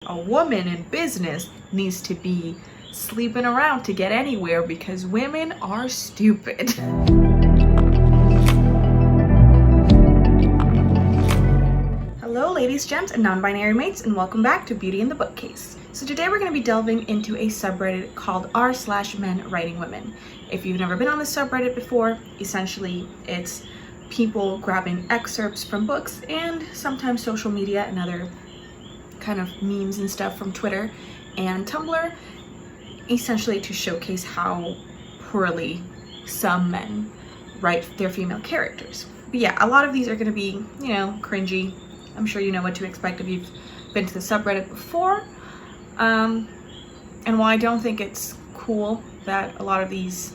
A woman in business needs to be sleeping around to get anywhere because women are stupid. Hello ladies, gents, and non-binary mates, and welcome back to Beauty in the Bookcase. So today we're going to be delving into a subreddit called r/MenWritingWomen. If you've never been on this subreddit before, essentially it's people grabbing excerpts from books and sometimes social media and other kind of memes and stuff from Twitter and Tumblr, essentially to showcase how poorly some men write their female characters. But yeah, a lot of these are going to be, you know, cringy. I'm sure you know what to expect if you've been to the subreddit before. And while I don't think it's cool that a lot of these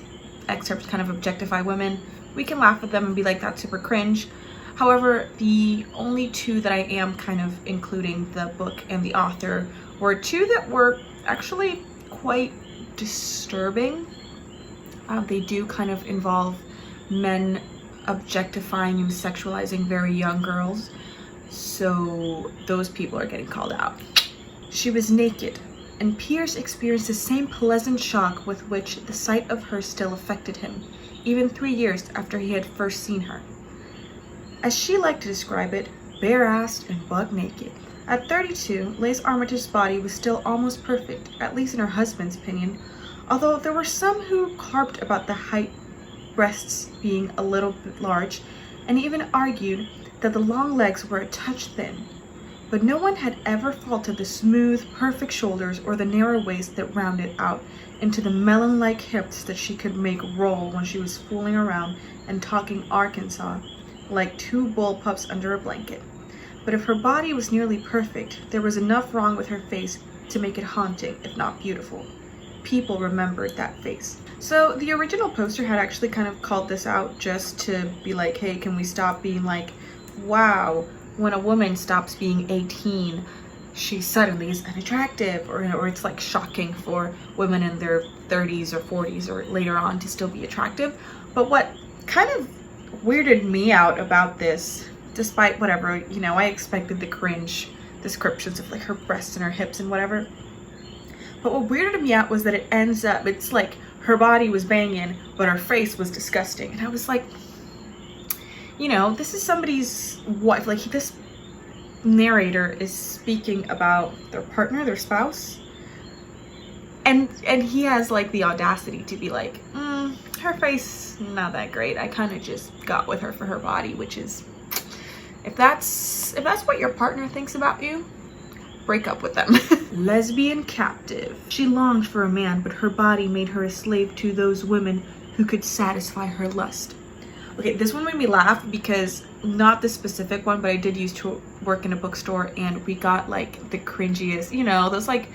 excerpts kind of objectify women, we can laugh at them and be like, that's super cringe. However, the only two that I am kind of including the book and the author were two that were actually quite disturbing. They do kind of involve men objectifying and sexualizing very young girls. So those people are getting called out. She was naked, and Pierce experienced the same pleasant shock with which the sight of her still affected him, even 3 years after he had first seen her. As she liked to describe it, bare-assed and butt-naked. At 32, Lace Armitage's body was still almost perfect, at least in her husband's opinion, although there were some who carped about the height, breasts being a little bit large, and even argued that the long legs were a touch thin. But no one had ever faulted the smooth, perfect shoulders or the narrow waist that rounded out into the melon-like hips that she could make roll when she was fooling around and talking Arkansas like two bull pups under a blanket. But if her body was nearly perfect, there was enough wrong with her face to make it haunting, if not beautiful. People remembered that face. So the original poster had actually kind of called this out just to be like, hey, can we stop being like, wow, when a woman stops being 18, she suddenly is unattractive, or it's like shocking for women in their 30s or 40s or later on to still be attractive. But what kind of weirded me out about this, despite whatever, you know, I expected the cringe descriptions of like her breasts and her hips and whatever. But what weirded me out was that it ends up, it's like her body was banging, but her face was disgusting. And I was like, you know, this is somebody's wife. Like, this narrator is speaking about their partner, their spouse. And he has like the audacity to be like, her face, not that great. I kind of just got with her for her body, which is, if that's what your partner thinks about you, break up with them. Lesbian captive. She longed for a man, but her body made her a slave to those women who could satisfy her lust. Okay, this one made me laugh because, not this specific one, but I did used to work in a bookstore and we got like the cringiest, you know, those like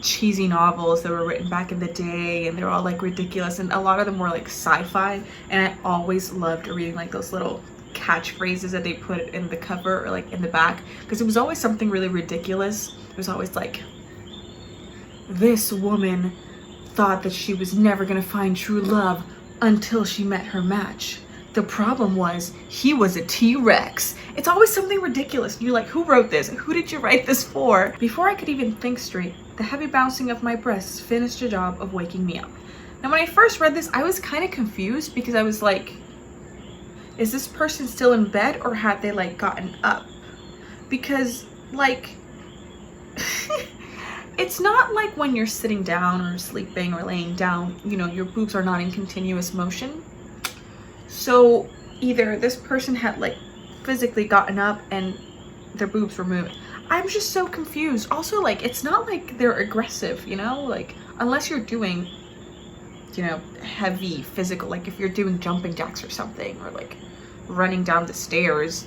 cheesy novels that were written back in the day, and they're all like ridiculous, and a lot of them were like sci-fi, and I always loved reading like those little catchphrases that they put in the cover or like in the back, because it was always something really ridiculous. It was always like, this woman thought that she was never gonna find true love until she met her match. The problem was, he was a T-Rex. It's always something ridiculous. And you're like, who wrote this? Who did you write this for? Before I could even think straight, the heavy bouncing of my breasts finished the job of waking me up. Now, when I first read this, I was kind of confused because I was like, is this person still in bed or had they like gotten up? Because like, it's not like when you're sitting down or sleeping or laying down, you know, your boobs are not in continuous motion. So either this person had like physically gotten up and their boobs were moving. I'm just so confused. Also, like, it's not like they're aggressive, you know, like unless you're doing, you know, heavy physical, like if you're doing jumping jacks or something, or like running down the stairs,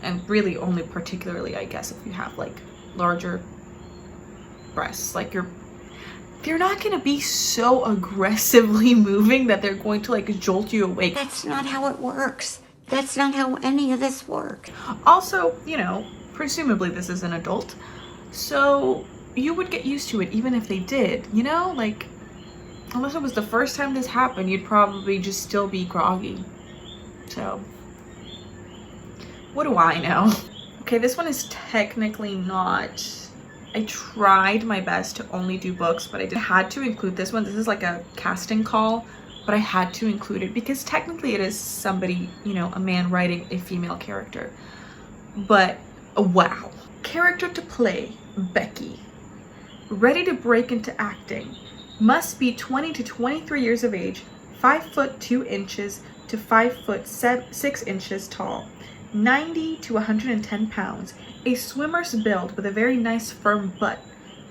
and really only particularly, I guess, if you have like larger breasts, like they're not gonna be so aggressively moving that they're going to like jolt you awake. That's not how it works. That's not how any of this works. Also, you know, presumably this is an adult, so you would get used to it even if they did, you know, like unless it was the first time this happened, you'd probably just still be groggy. So what do I know? Okay, this one is technically not I tried my best to only do books, but I had to include this one. This is like a casting call, but I had to include it because technically it is somebody, you know, a man writing a female character. But wow. Character to play, Becky. Ready to break into acting. Must be 20 to 23 years of age, 5 foot 2 inches to 5 foot 6 inches tall, 90 to 110 pounds, a swimmer's build with a very nice firm butt,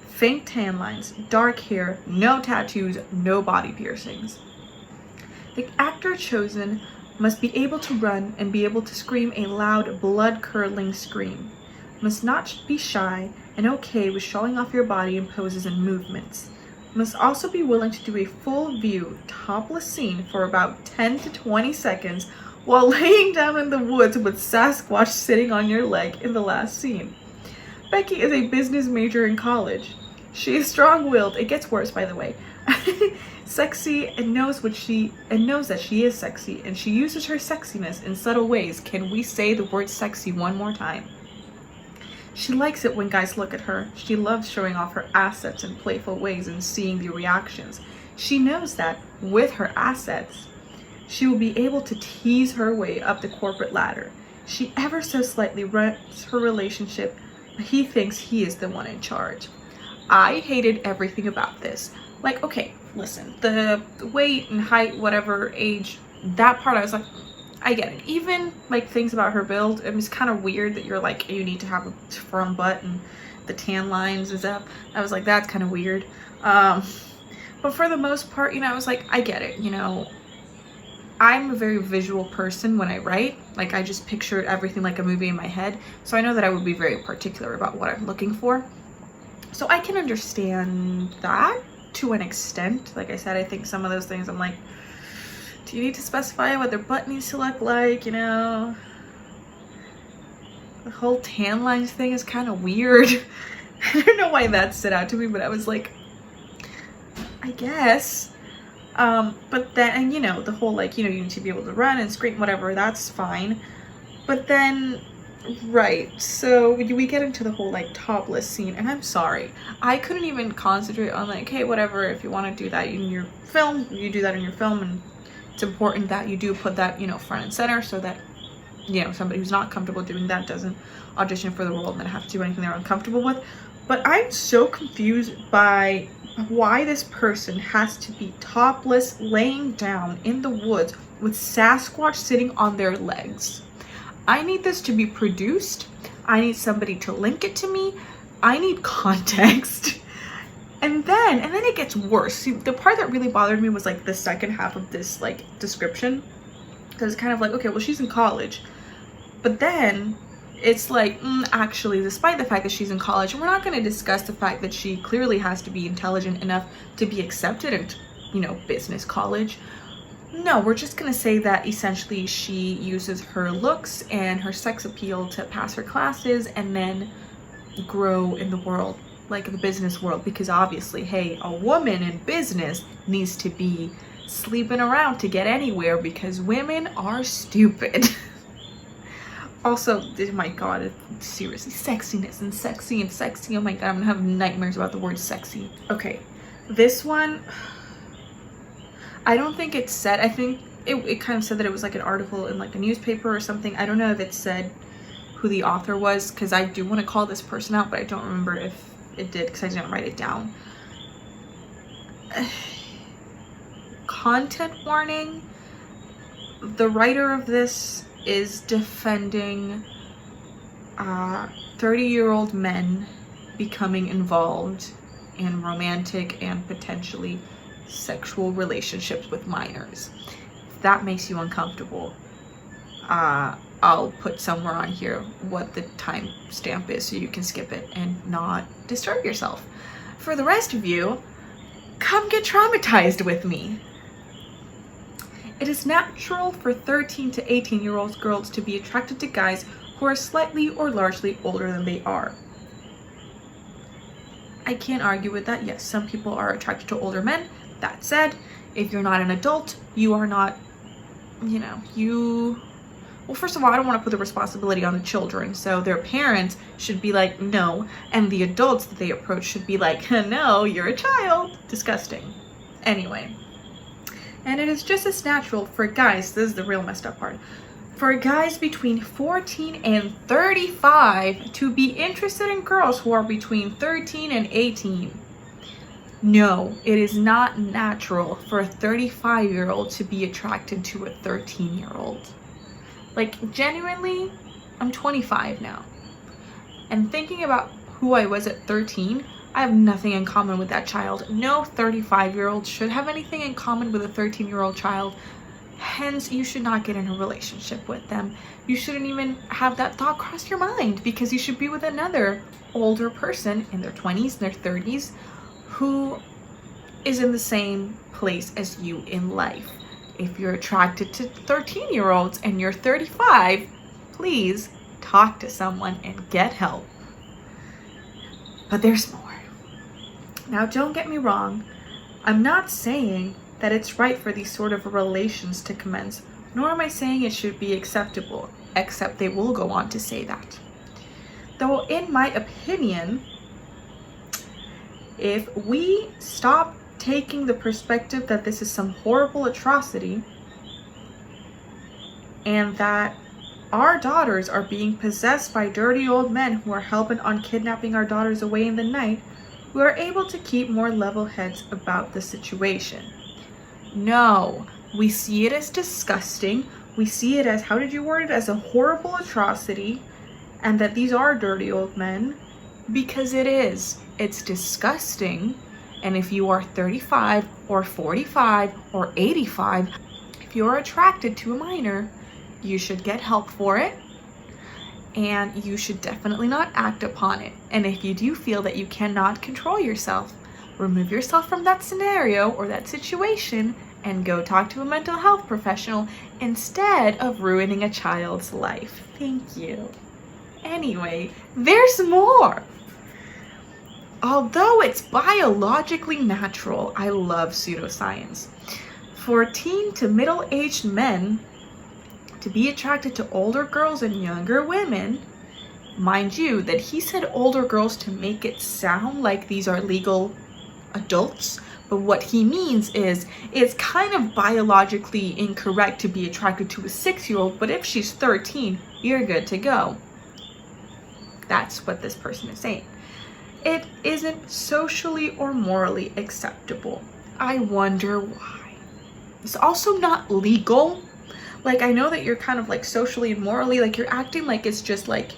faint tan lines, dark hair, no tattoos, no body piercings. The actor chosen must be able to run and be able to scream a loud, blood-curdling scream. Must not be shy and okay with showing off your body in poses and movements. Must also be willing to do a full view, topless scene for about 10 to 20 seconds while laying down in the woods with Sasquatch sitting on your leg in the last scene. Becky is a business major in college. She is strong-willed. It gets worse, by the way. Sexy and knows that she is sexy, and she uses her sexiness in subtle ways. Can we say the word sexy one more time? She likes it when guys look at her. She loves showing off her assets in playful ways and seeing the reactions. She knows that with her assets, she will be able to tease her way up the corporate ladder. She ever so slightly runs her relationship, but he thinks he is the one in charge. I hated everything about this. Like, okay, listen, the weight and height, whatever, age, that part I was like, I get it. Even like things about her build, it was kind of weird that you're like, you need to have a firm butt and the tan lines and stuff. I was like, that's kind of weird. But for the most part, you know, I was like, I get it. You know, I'm a very visual person when I write. Like, I just pictured everything like a movie in my head. So I know that I would be very particular about what I'm looking for. So I can understand that to an extent. Like I said, I think some of those things I'm like, do you need to specify what their butt needs to look like, you know? The whole tan lines thing is kind of weird. I don't know why that stood out to me, but I was like, I guess. But then, and you know, the whole like, you know, you need to be able to run and scream, whatever, that's fine. But then, right, so we get into the whole like topless scene, and I'm sorry, I couldn't even concentrate on like, hey, whatever, if you want to do that in your film, you do that in your film, and it's important that you do put that, you know, front and center so that, you know, somebody who's not comfortable doing that doesn't audition for the role and then have to do anything they're uncomfortable with. But I'm so confused by why this person has to be topless, laying down in the woods with Sasquatch sitting on their legs. I need this to be produced. I need somebody to link it to me. I need context. And then it gets worse. See, the part that really bothered me was like the second half of this like description, because it's kind of like, okay, well, she's in college, but then it's like, actually, despite the fact that she's in college, and we're not going to discuss the fact that she clearly has to be intelligent enough to be accepted in, you know, business college. No, we're just going to say that essentially she uses her looks and her sex appeal to pass her classes and then grow in the world, like the business world, because obviously, hey, a woman in business needs to be sleeping around to get anywhere because women are stupid. Also, oh my god, seriously, sexiness and sexy and sexy. Oh my god, I'm gonna have nightmares about the word sexy. Okay, this one, I don't think it said, I think it kind of said that it was like an article in like a newspaper or something. I don't know if it said who the author was, because I do want to call this person out, but I don't remember if it did because I didn't write it down. Content warning. The writer of this is defending 30-year-old men becoming involved in romantic and potentially sexual relationships with minors. If that makes you uncomfortable, I'll put somewhere on here what the time stamp is so you can skip it and not disturb yourself. For the rest of you, come get traumatized with me. It is natural for 13 to 18-year-old girls to be attracted to guys who are slightly or largely older than they are. I can't argue with that. Yes, some people are attracted to older men. That said, if you're not an adult, you are not, you know, you well, first of all, I don't want to put the responsibility on the children, so their parents should be like, no, and the adults that they approach should be like, no, you're a child. Disgusting. Anyway, and it is just as natural for guys, this is the real messed up part, for guys between 14 and 35 to be interested in girls who are between 13 and 18. No, it is not natural for a 35-year-old to be attracted to a 13-year-old. Like, genuinely, I'm 25 now. And thinking about who I was at 13, I have nothing in common with that child. No 35-year-old should have anything in common with a 13-year-old child. Hence, you should not get in a relationship with them. You shouldn't even have that thought cross your mind, because you should be with another older person in their 20s, their 30s, who is in the same place as you in life. If you're attracted to 13-year-olds and you're 35, please talk to someone and get help. But there's more. Now, don't get me wrong. I'm not saying that it's right for these sort of relations to commence, nor am I saying it should be acceptable, except they will go on to say that. Though, in my opinion, if we stop taking the perspective that this is some horrible atrocity and that our daughters are being possessed by dirty old men who are hell-bent on kidnapping our daughters away in the night, we are able to keep more level heads about the situation. No, we see it as disgusting. We see it as, how did you word it, as a horrible atrocity, and that these are dirty old men, because it is. It's disgusting. And if you are 35 or 45 or 85, if you're attracted to a minor, you should get help for it, and you should definitely not act upon it. And if you do feel that you cannot control yourself, remove yourself from that scenario or that situation and go talk to a mental health professional instead of ruining a child's life. Thank you. Anyway, there's more. Although it's biologically natural, I love pseudoscience, for teen to middle-aged men to be attracted to older girls and younger women, mind you that he said older girls to make it sound like these are legal adults, but what he means is it's kind of biologically incorrect to be attracted to a 6-year-old, but if she's 13, you're good to go. That's what this person is saying. It isn't socially or morally acceptable. I wonder why. It's also not legal. Like, I know that you're kind of like socially and morally, like you're acting like it's just like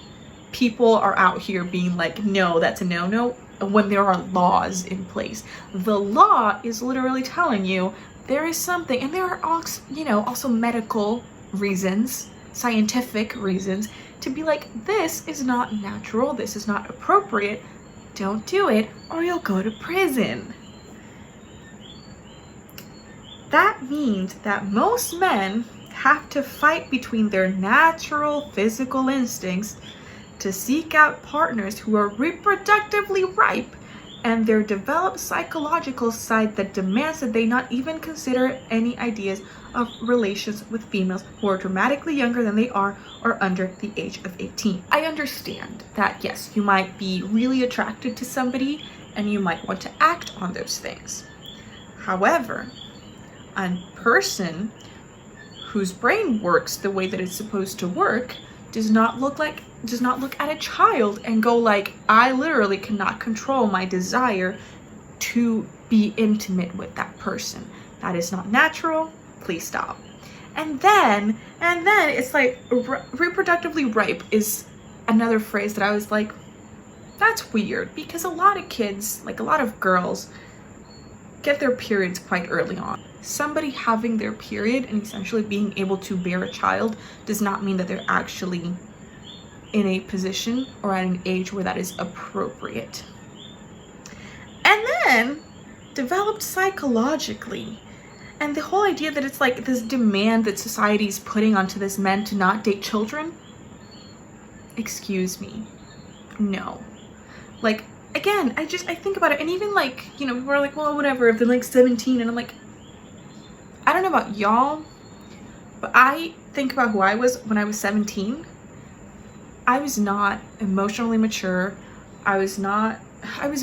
people are out here being like, no, that's a no-no, when there are laws in place. The law is literally telling you there is something, and there are also, also medical reasons, scientific reasons to be like, this is not natural, this is not appropriate. Don't do it or you'll go to prison. That means that most men have to fight between their natural physical instincts to seek out partners who are reproductively ripe and their developed psychological side that demands that they not even consider any ideas of relations with females who are dramatically younger than they are or under the age of 18. I understand that, yes, you might be really attracted to somebody and you might want to act on those things. However, a person whose brain works the way that it's supposed to work does not look at a child and go like, I literally cannot control my desire to be intimate with that person. That is not natural. Please stop. And then it's like reproductively ripe is another phrase that I was like, that's weird, because a lot of kids, like a lot of girls, get their periods quite early on. Somebody having their period and essentially being able to bear a child does not mean that they're actually in a position or at an age where that is appropriate. And then developed psychologically. And the whole idea that it's like this demand that society is putting onto this men to not date children. Excuse me. No. Like, again, I think about it, and even like, we're like, well, whatever, if they're like 17, and I'm like, I don't know about y'all, but I think about who I was when I was 17, I was not emotionally mature. I was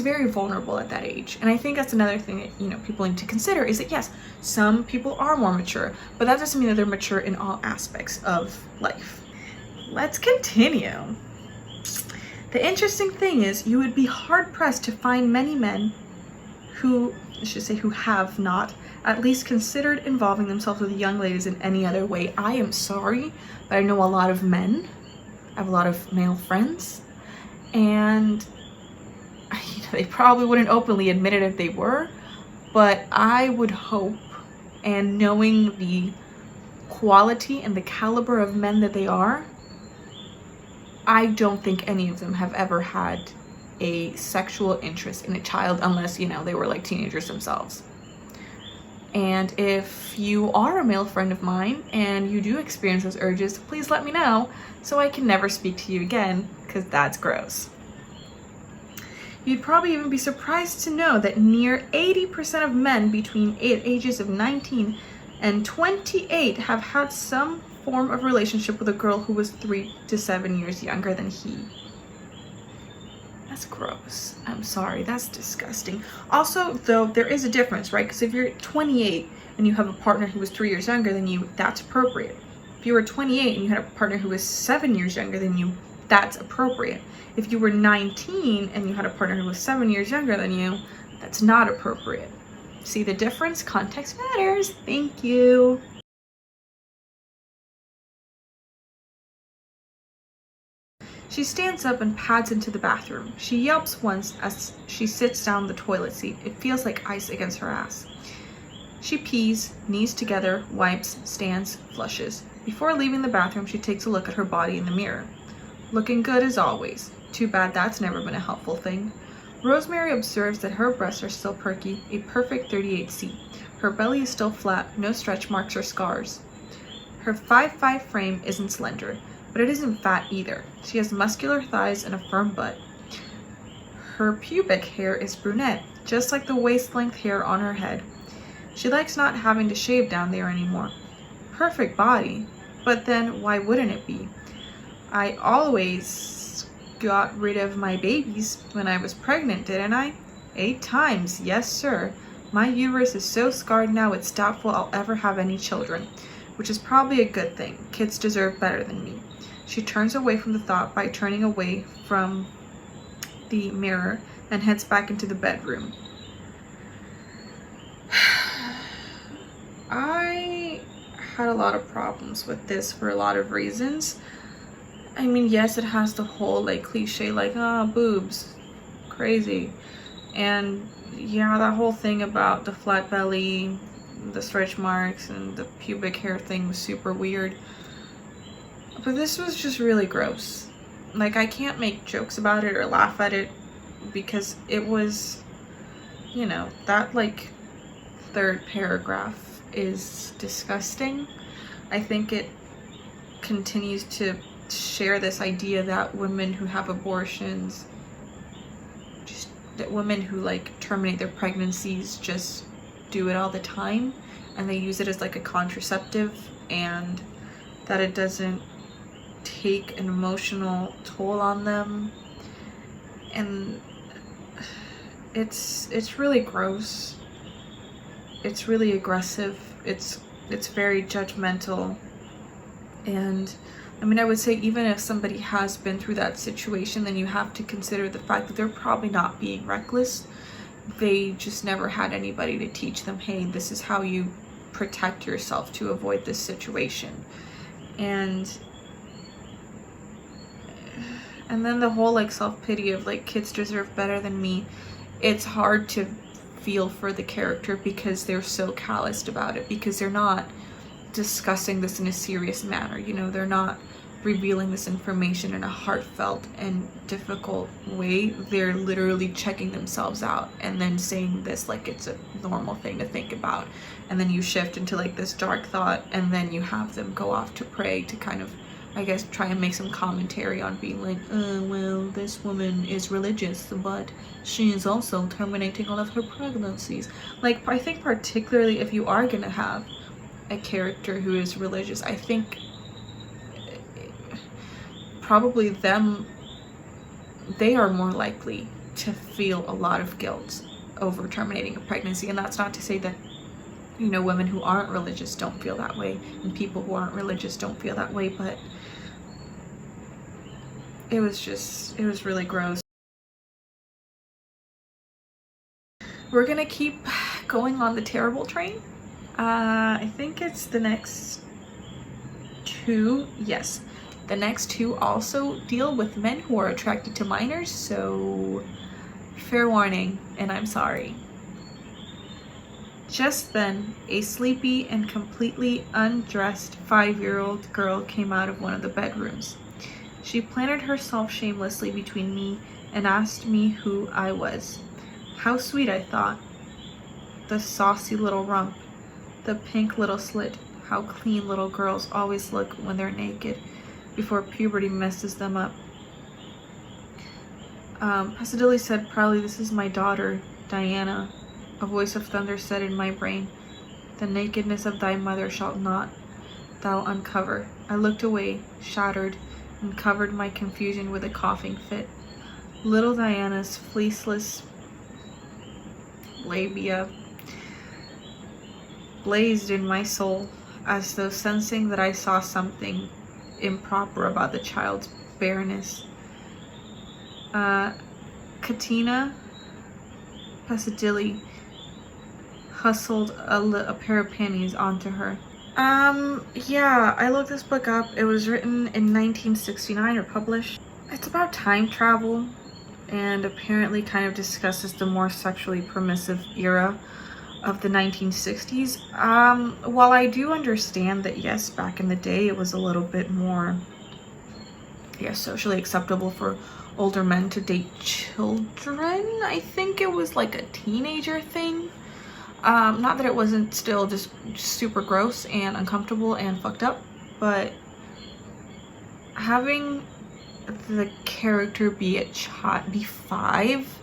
very vulnerable at that age. And I think that's another thing that, you know, people need to consider is that yes, some people are more mature, but that doesn't mean that they're mature in all aspects of life. Let's continue. The interesting thing is you would be hard pressed to find many men who have not at least considered involving themselves with young ladies in any other way. I am sorry, but I know a lot of men. I have a lot of male friends, and they probably wouldn't openly admit it if they were, but I would hope, and knowing the quality and the caliber of men that they are, I don't think any of them have ever had a sexual interest in a child unless, you know, they were like teenagers themselves. And if you are a male friend of mine and you do experience those urges, please let me know so I can never speak to you again, because that's gross. You'd probably even be surprised to know that near 80% of men between ages of 19 and 28 have had some form of relationship with a girl who was 3 to 7 years younger than he. That's gross. I'm sorry, that's disgusting. Also, though, there is a difference, right? Because if you're 28 and you have a partner who was 3 years younger than you, that's appropriate. If you were 28 and you had a partner who was 7 years younger than you, that's appropriate. If you were 19 and you had a partner who was 7 years younger than you, that's not appropriate. See the difference? Context matters. Thank you. She stands up and pads into the bathroom. She yelps once as she sits down the toilet seat. It feels like ice against her ass. She pees, knees together, wipes, stands, flushes. Before leaving the bathroom, she takes a look at her body in the mirror. Looking good as always. Too bad that's never been a helpful thing. Rosemary observes that her breasts are still perky, a perfect 38C. Her belly is still flat, no stretch marks or scars. Her 5'5" frame isn't slender, but it isn't fat either. She has muscular thighs and a firm butt. Her pubic hair is brunette, just like the waist-length hair on her head. She likes not having to shave down there anymore. Perfect body, but then why wouldn't it be? I always got rid of my babies when I was pregnant, didn't I? 8 times, yes sir. My uterus is so scarred now it's doubtful I'll ever have any children, which is probably a good thing. Kids deserve better than me. She turns away from the thought by turning away from the mirror and heads back into the bedroom. I had a lot of problems with this for a lot of reasons. I mean, yes, it has the whole like cliche like, boobs, crazy. And yeah, that whole thing about the flat belly, the stretch marks, and the pubic hair thing was super weird. But this was just really gross. Like, I can't make jokes about it or laugh at it because it was, you know, that like 3rd paragraph is disgusting. I think it continues to share this idea that women who have abortions, that women who like terminate their pregnancies just do it all the time and they use it as like a contraceptive, and that it doesn't take an emotional toll on them. And it's really gross. It's really aggressive. It's very judgmental. And I mean, I would say even if somebody has been through that situation, then you have to consider the fact that they're probably not being reckless. They just never had anybody to teach them, hey, this is how you protect yourself to avoid this situation. And then the whole like self-pity of like kids deserve better than me. It's hard to feel for the character because they're so calloused about it, because they're not discussing this in a serious manner. You know, they're not revealing this information in a heartfelt and difficult way. They're literally checking themselves out and then saying this like it's a normal thing to think about. And then you shift into like this dark thought, and then you have them go off to pray to kind of, I guess, try and make some commentary on being like, well, this woman is religious, but she is also terminating all of her pregnancies. Like, I think particularly if you are gonna have a character who is religious, I think probably they are more likely to feel a lot of guilt over terminating a pregnancy. And that's not to say that, you know, women who aren't religious don't feel that way, and people who aren't religious don't feel that way, but it was really gross. We're gonna keep going on the terrible train. I think it's the next two. Yes, the next two also deal with men who are attracted to minors, so fair warning, and I'm sorry. Just then, a sleepy and completely undressed 5-year-old girl came out of one of the bedrooms. She planted herself shamelessly between me and asked me who I was. How sweet, I thought. The saucy little rump, the pink little slit, how clean little girls always look when they're naked before puberty messes them up. Pasadilli said proudly, "This is my daughter, Diana." A voice of thunder said in my brain, "The nakedness of thy mother shalt not thou uncover." I looked away, shattered, and covered my confusion with a coughing fit. Little Diana's fleeceless labia blazed in my soul, as though sensing that I saw something improper about the child's bareness. Katina Pasadilli hustled a pair of panties onto her. Yeah, I looked this book up. It was written in 1969 or published. It's about time travel and apparently kind of discusses the more sexually permissive era of the 1960s. While I do understand that, yes, back in the day it was a little bit more, yes, socially acceptable for older men to date children. I think it was like a teenager thing. Not that it wasn't still just super gross and uncomfortable and fucked up, but having the character be be 5,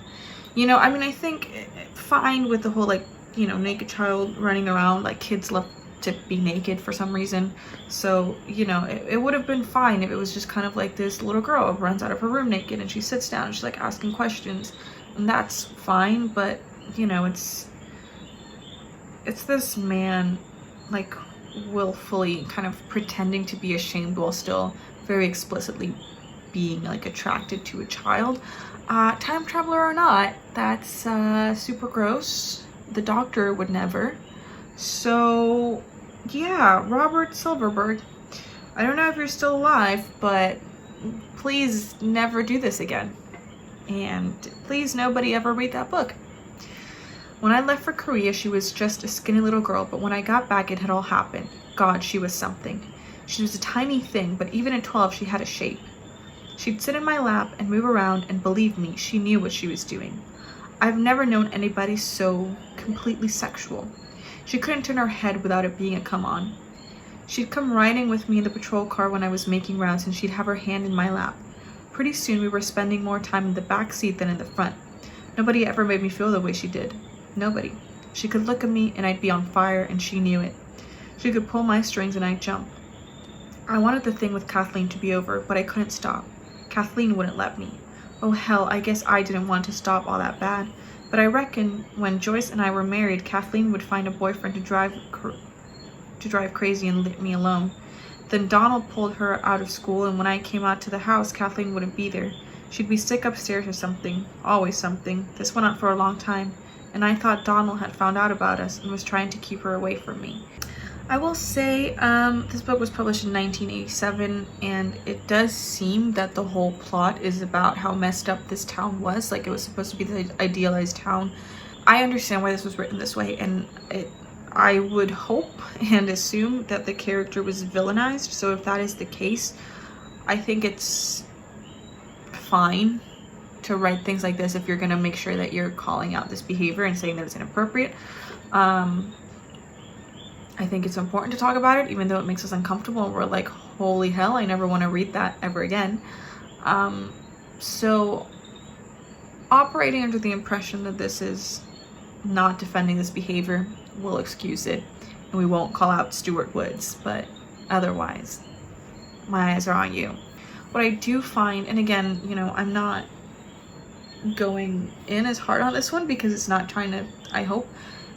you know, I mean, I think fine with the whole, like, you know, naked child running around, like, kids love to be naked for some reason, so, you know, it would have been fine if it was just kind of like this little girl runs out of her room naked and she sits down and she's like asking questions, and that's fine. But, you know, it's this man, like, willfully kind of pretending to be ashamed while still very explicitly being, like, attracted to a child. Time traveler or not, that's super gross. The Doctor would never. So yeah, Robert Silverberg, I don't know if you're still alive, but please never do this again, and please nobody ever read that book. When I left for Korea, she was just a skinny little girl, but when I got back, it had all happened. God, she was something. She was a tiny thing, but even at 12, she had a shape. She'd sit in my lap and move around, and believe me, she knew what she was doing. I've never known anybody so completely sexual. She couldn't turn her head without it being a come-on. She'd come riding with me in the patrol car when I was making rounds, and she'd have her hand in my lap. Pretty soon, we were spending more time in the back seat than in the front. Nobody ever made me feel the way she did. Nobody. She could look at me and I'd be on fire, and she knew it. She could pull my strings and I'd jump. I wanted the thing with Kathleen to be over, but I couldn't stop. Kathleen wouldn't let me. Oh hell, I guess I didn't want to stop all that bad. But I reckon when Joyce and I were married, Kathleen would find a boyfriend to drive crazy and leave me alone. Then Donald pulled her out of school, and when I came out to the house, Kathleen wouldn't be there. She'd be sick upstairs or something. Always something. This went on for a long time, and I thought Donald had found out about us and was trying to keep her away from me. I will say, this book was published in 1987, and it does seem that the whole plot is about how messed up this town was. Like, it was supposed to be the idealized town. I understand why this was written this way, and I would hope and assume that the character was villainized. So if that is the case, I think it's fine to write things like this if you're going to make sure that you're calling out this behavior and saying that it's inappropriate. I think it's important to talk about it, even though it makes us uncomfortable and we're like, holy hell, I never want to read that ever again. So operating under the impression that this is not defending this behavior, we'll excuse it, and we won't call out Stuart Woods, but otherwise, my eyes are on you. What I do find, and again, you know, I'm not going in as hard on this one because it's not trying to, I hope,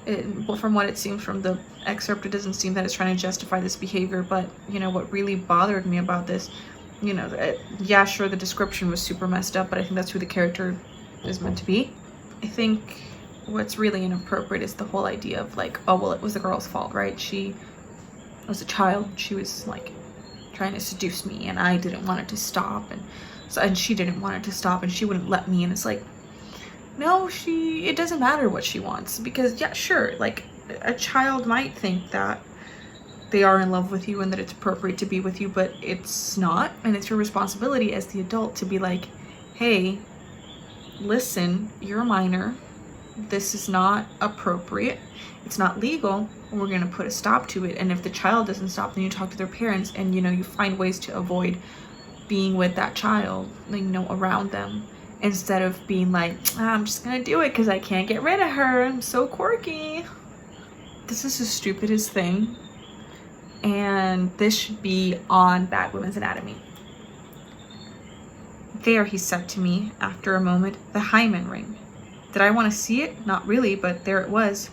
well, from what it seems from the excerpt, it doesn't seem that it's trying to justify this behavior. But, you know, what really bothered me about this, you know, yeah, sure, the description was super messed up, but I think that's who the character is meant to be. I think what's really inappropriate is the whole idea of like, oh, well, it was the girl's fault, right? She was a child. She was like trying to seduce me and I didn't want it to stop. And she didn't want it to stop and she wouldn't let me. And it's like, no, it doesn't matter what she wants, because yeah, sure, like a child might think that they are in love with you and that it's appropriate to be with you, but it's not. And it's your responsibility as the adult to be like, hey, listen, you're a minor. This is not appropriate. It's not legal. And we're going to put a stop to it. And if the child doesn't stop, then you talk to their parents and, you know, you find ways to avoid being with that child, like, you know, around them, instead of being like, I'm just going to do it because I can't get rid of her. I'm so quirky. This is the stupidest thing. And this should be on Bad Women's Anatomy. There, he said to me, after a moment, the hymen ring. Did I want to see it? Not really, but there it was.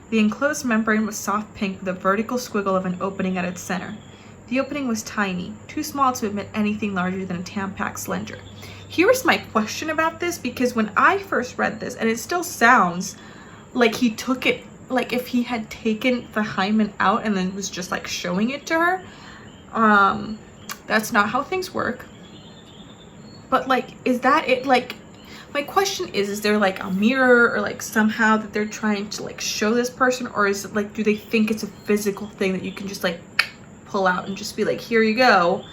The enclosed membrane was soft pink with a vertical squiggle of an opening at its center. The opening was tiny, too small to admit anything larger than a Tampax slender. Here's my question about this, because when I first read this, and it still sounds like he took it, like if he had taken the hymen out and then was just like showing it to her. That's not how things work. But like, is that it? Like, my question is there like a mirror or like somehow that they're trying to like show this person, or is it like, do they think it's a physical thing that you can just like pull out and just be like, here you go?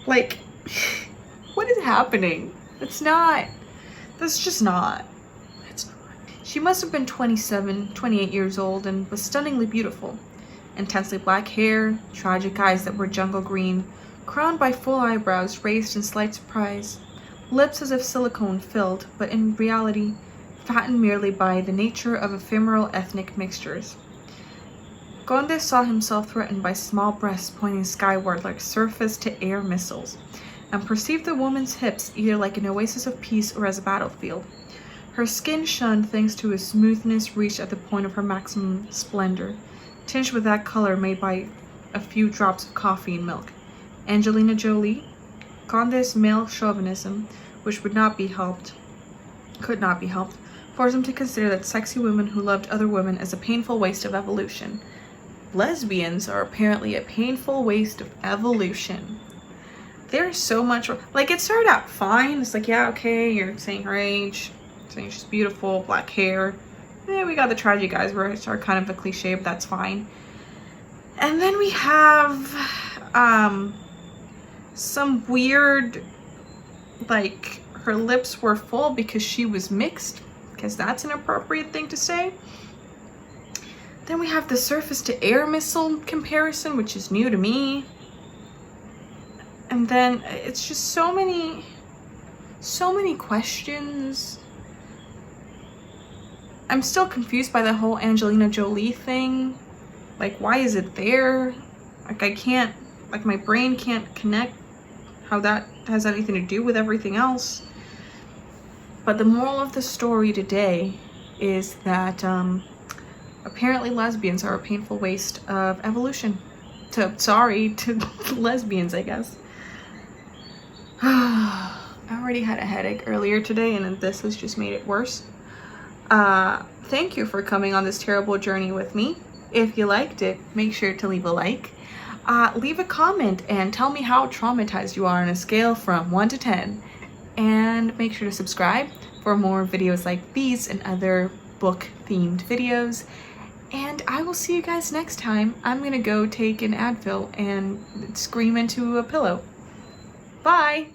Like, what is happening? That's just not. It's not. She must have been 27, 28 years old and was stunningly beautiful. Intensely black hair, tragic eyes that were jungle green, crowned by full eyebrows raised in slight surprise, lips as if silicone filled, but in reality fattened merely by the nature of ephemeral ethnic mixtures. Conde saw himself threatened by small breasts pointing skyward like surface-to-air missiles, and perceived the woman's hips either like an oasis of peace or as a battlefield. Her skin shone thanks to a smoothness reached at the point of her maximum splendor, tinged with that color made by a few drops of coffee and milk. Angelina Jolie, Conde's male chauvinism, which could not be helped, forced him to consider that sexy women who loved other women as a painful waste of evolution. Lesbians are apparently a painful waste of evolution. There's so much, like, it started out fine. It's like, yeah, okay, you're saying her age, saying she's beautiful, black hair. We got the tragic eyes where it's are kind of a cliche, but that's fine. And then we have some weird, like, her lips were full because she was mixed, because that's an appropriate thing to say. Then we have the surface-to-air missile comparison, which is new to me. And then it's just so many questions. I'm still confused by the whole Angelina Jolie thing. Like, why is it there? Like, I can't, like, my brain can't connect how that has anything to do with everything else. But the moral of the story today is that apparently lesbians are a painful waste of evolution. To lesbians, I guess. I already had a headache earlier today, and this has just made it worse. Thank you for coming on this terrible journey with me. If you liked it, make sure to leave a like. Leave a comment and tell me how traumatized you are on a scale from 1 to 10. And make sure to subscribe for more videos like these and other book-themed videos. And I will see you guys next time. I'm gonna go take an Advil and scream into a pillow. Bye!